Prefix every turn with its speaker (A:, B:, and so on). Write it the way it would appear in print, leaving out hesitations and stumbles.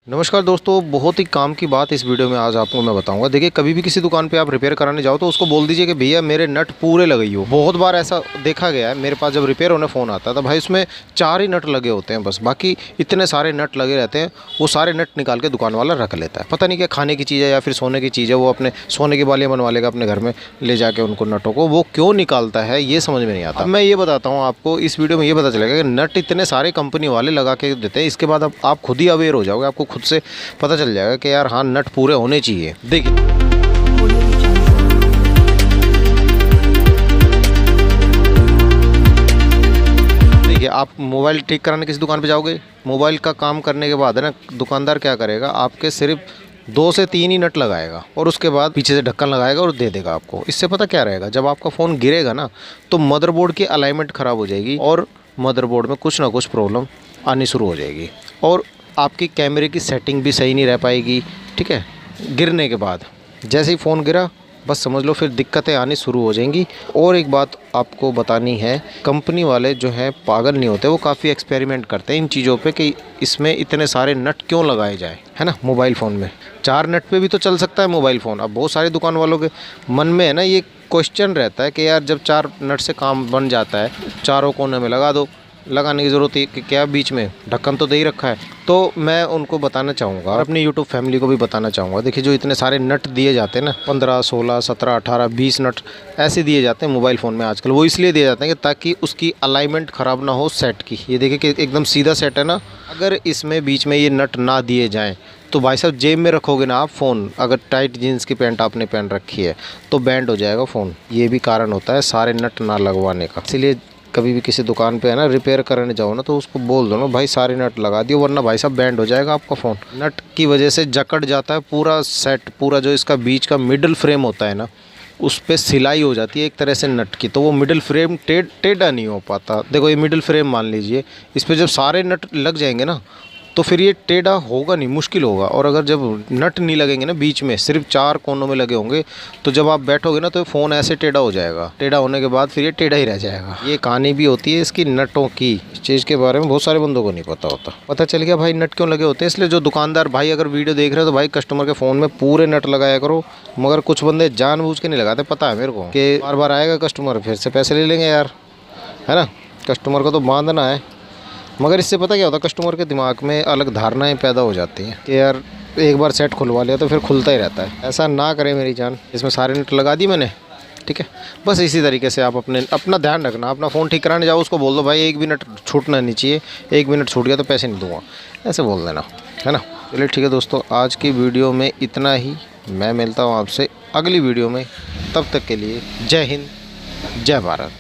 A: नमस्कार दोस्तों, बहुत ही काम की बात इस वीडियो में आज आपको मैं बताऊंगा। देखिए, कभी भी किसी दुकान पे आप रिपेयर कराने जाओ तो उसको बोल दीजिए कि भैया मेरे नट पूरे लगे हो। बहुत बार ऐसा देखा गया है, मेरे पास जब रिपेयर होने फ़ोन आता है तो भाई उसमें 4 ही नट लगे होते हैं बस, बाकी इतने सारे नट लगे रहते हैं। वो सारे नट निकाल के दुकान वाला रख लेता है। पता नहीं क्या खाने की चीज़ है या फिर सोने की चीज़ है, वो अपने सोने की बालियाँ बनवा लेगा अपने घर में ले जाके उनको नटों को। वो क्यों निकालता है ये समझ में नहीं आता। अब मैं ये बताता हूँ आपको, इस वीडियो में ये पता चलेगा कि नट इतने सारे कंपनी वाले लगा के देते हैं। इसके बाद अब आप खुद ही अवेयर हो जाओगे, आपको खुद से पता चल जाएगा कि यार हाँ, नट पूरे होने चाहिए। देखिए, आप मोबाइल ठीक कराने किसी दुकान पे जाओगे, मोबाइल का काम करने के बाद है ना, दुकानदार क्या करेगा, आपके सिर्फ 2 से 3 ही नट लगाएगा और उसके बाद पीछे से ढक्कन लगाएगा और दे देगा आपको। इससे पता क्या रहेगा, जब आपका फ़ोन गिरेगा ना तो मदरबोर्ड की अलाइनमेंट ख़राब हो जाएगी और मदरबोर्ड में कुछ ना कुछ प्रॉब्लम आनी शुरू हो जाएगी और आपकी कैमरे की सेटिंग भी सही नहीं रह पाएगी। ठीक है, गिरने के बाद जैसे ही फ़ोन गिरा बस समझ लो फिर दिक्कतें आनी शुरू हो जाएंगी। और एक बात आपको बतानी है, कंपनी वाले जो हैं पागल नहीं होते, वो काफ़ी एक्सपेरिमेंट करते हैं इन चीज़ों पे कि इसमें इतने सारे नट क्यों लगाए जाए, है ना। मोबाइल फ़ोन में 4 नट पे भी तो चल सकता है मोबाइल फ़ोन। अब बहुत सारे दुकान वालों के मन में है ना ये क्वेश्चन रहता है कि यार जब 4 नट से काम बन जाता है, चारों कोने में लगा दो, लगाने की ज़रूरत है कि क्या, बीच में ढक्कन तो दे ही रखा है। तो मैं उनको बताना चाहूँगा और अपनी यूट्यूब फैमिली को भी बताना चाहूँगा, देखिए जो इतने सारे नट दिए जाते हैं ना, 15, 16, 17, 18, 20 नट ऐसे दिए जाते हैं मोबाइल फ़ोन में आजकल। वो इसलिए दिए जाते हैं कि ताकि उसकी अलाइनमेंट ख़राब ना हो सेट की। ये देखिए कि एकदम सीधा सेट है ना, अगर इसमें बीच में ये नट ना दिए जाएँ तो भाई साहब जेब में रखोगे ना आप फ़ोन, अगर टाइट जीन्स की पैंट आपने पहन रखी है तो बैंड हो जाएगा फ़ोन। ये भी कारण होता है सारे नट ना लगवाने का। इसलिए कभी भी किसी दुकान पे है ना रिपेयर करने जाओ ना तो उसको बोल दो ना भाई सारे नट लगा दियो, वरना भाई साहब बैंड हो जाएगा आपका फ़ोन। नट की वजह से जकड़ जाता है पूरा सेट, पूरा जो इसका बीच का मिडल फ्रेम होता है ना, उस पर सिलाई हो जाती है एक तरह से नट की, तो वो मिडल फ्रेम टेढ़ा नहीं हो पाता। देखो ये मिडल फ्रेम मान लीजिए, इस पर जब सारे नट लग जाएंगे ना तो फिर ये टेढ़ा होगा नहीं, मुश्किल होगा। और अगर जब नट नहीं लगेंगे ना, बीच में सिर्फ 4 कोनों में लगे होंगे, तो जब आप बैठोगे ना तो फ़ोन ऐसे टेढ़ा हो जाएगा। टेढ़ा होने के बाद फिर ये टेढ़ा ही रह जाएगा। ये कहानी भी होती है इसकी नटों की। इस चीज़ के बारे में बहुत सारे बंदों को नहीं पता होता। पता चल गया भाई नट क्यों लगे होते हैं। इसलिए जो दुकानदार भाई अगर वीडियो देख रहे हो तो भाई कस्टमर के फ़ोन में पूरे नट लगाया करो। मगर कुछ बंदे जानबूझ के नहीं लगाते, पता है मेरे को कि बार बार आएगा कस्टमर फिर से पैसे ले लेंगे यार, है ना। कस्टमर को तो बांधना है, मगर इससे पता क्या होता है, कस्टमर के दिमाग में अलग धारणाएं पैदा हो जाती हैं कि यार एक बार सेट खुलवा लिया तो फिर खुलता ही रहता है। ऐसा ना करें मेरी जान। इसमें सारे नट लगा दी मैंने, ठीक है। बस इसी तरीके से आप अपना ध्यान रखना। अपना फ़ोन ठीक कराने जाओ, उसको बोल दो भाई 1 भी नट छूटना नहीं चाहिए, 1 भी नट छूट गया तो पैसे नहीं दूँगा, ऐसे बोल देना, है ना। चलिए ठीक है दोस्तों, आज की वीडियो में इतना ही। मैं मिलता हूँ आपसे अगली वीडियो में, तब तक के लिए जय हिंद, जय भारत।